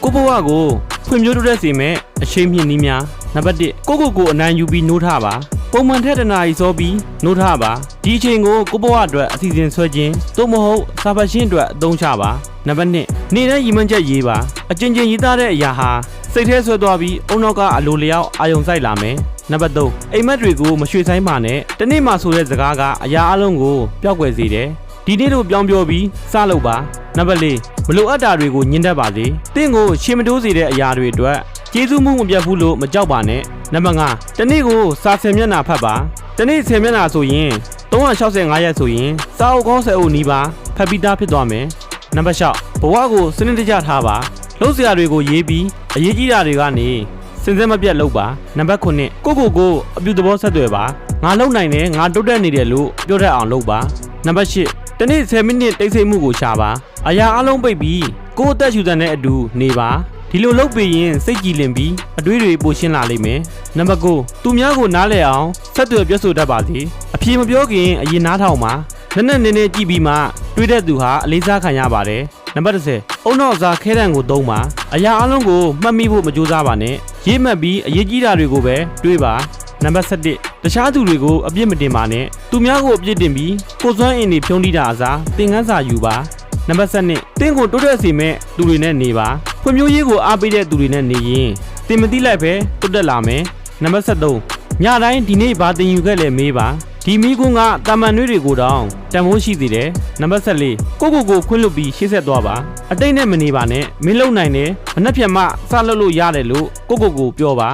ကိုဘဝကိုဖွံ့ဖြိုးတိုးတက်စေမယ့်အချိန်မြင့်နည်းများနံပါတ်1ကိုအနိုင်ယူပြီးနှိုးထားပါပုံမှန်ထက်တနာရီစောပြီးနှိုးထားပါဒီအချိန်ကိုကိုဘဝအတွက်အစီအစဉ်ဆွဲခြင်းသို့မဟုတ်စာဖတ်ရှင်းအတွက်အသုံးချပါနံပါတ်2နေတဲ့ရည်မှန်းချက်ရေးပါအကျဉ်းချင်းရေးသားတဲ့အရာဟာစိတ်ထဲဆွဲသွားပြီးအုံနောက်ကအလိုလျောက်အာယုံစိုက်လာမယ်နံပါတ်3အိမ်မက်တွေကိုမရွှေ့ဆိုင်ပါနဲ့တနေ့မှဆိုတဲ့စကားကအရာအလုံးကိုပျောက်ကွယ်စေတယ်ဒီနေ့တို့ပြောင်းပြောပြီးစလုပ်ပါနံပါတ်4မလိုအပ်တာတွေကိုညှင်းတတ်ပါစေတင့်ကိုရှင်းမတိုးစေတဲ့အရာတွေအတွက်ကျေးဇူးမှုမပြတ်ဘူးလို့မကြောက်ပါနဲ့နံပါတ်5တနေ့ကိုစာ10မျက်နှာဖတ်ပါတနေ့10မျက်နှာဆိုရင်365ရက်ဆိုရင်စာအုပ်ကောင်း10အုပ်နီးပါဖတ်ပြီးသားဖြစ်သွားမယ်နံပါတ်6ဘဝကိုစနစ်တကျထားပါလှုပ်ရှားတွေကိုရေးပြီးအရေးကြီးတာတွေကနေစင်စက်မပြတ်လုပ်ပါနံပါတ်9ကိုအပြုသဘောဆက်သွယ်ပါငါလုံနိုင်တယ်ငါတိုးတက်နေတယ်လို့ပြောတတ်အောင်လုပ်ပါနံပါတ်10တနေ့10မိနစ်တိတ်ဆိတ်မှုကိုရှာပါအရာအလုံးပိတ်ပြီးကိုယ့်အသက်ရှူတဲ့နဲ့အတူနေပါဒီလိုလုပ်ပြီးရင်စိတ်ကြည်လင်ပြီးအတွေးတွေပိုရှင်းလာလိမ့်မယ်နံပါတ်9သူများကိုနားလည်အောင်ဆက်သွယ်ပြောဆိုတတ်ပါစေအပြေမပြောခင်အရင်နားထောင်ပါလက်နဲ့နည်းနည်းကြည့်ပြီးမှတွေးတဲ့သူဟာအလေးစားခံရပါတယ်နံပါတ်10အုံနောက်စားခဲတံကိုသုံးပါအရာအလုံးကိုမှတ်မိဖို့မကြိုးစားပါနဲ့ရေးမှတ်ပြီးအရေးကြီးတာတွေကိုပဲတွေးပါနံပါတ်7တခြားသူတွေကိုအပြစ်မတင်ပါနဲ့သူများကိုအပြစ်တင်ပြီးကိုယ်စွမ်းအင်တွေဖြုံးတိတာအစားသင်ခန်းစာယူပါနံပါတ်7တင်းကိုတိုးတက်စေမဲ့သူတွေနဲ့နေပါဖွံ့ဖြိုးရေးကိုအားပေးတဲ့သူတွေနဲ့နေရင်တင်မသိလိုက်ပဲတိုးတက်လာမယ်နံပါတ်73ညတိုင်းဒီနေ့ဘာတင်ယူခဲ့လဲမေးပါဒီမိကွန်းကတာမန်နှွေးတွေကိုတောင်တန်ဖိုးရှိသေးတယ်နံပါတ်14ကိုခွင့်လွတ်ပြီးရှေ့ဆက်သွားပါအတိတ်နဲ့မနေပါနဲ့မင်းလုံနိုင်တယ်မနှက်ဖြတ်မှစလုပ်လို့ရတယ်လို့ကိုပြောပါ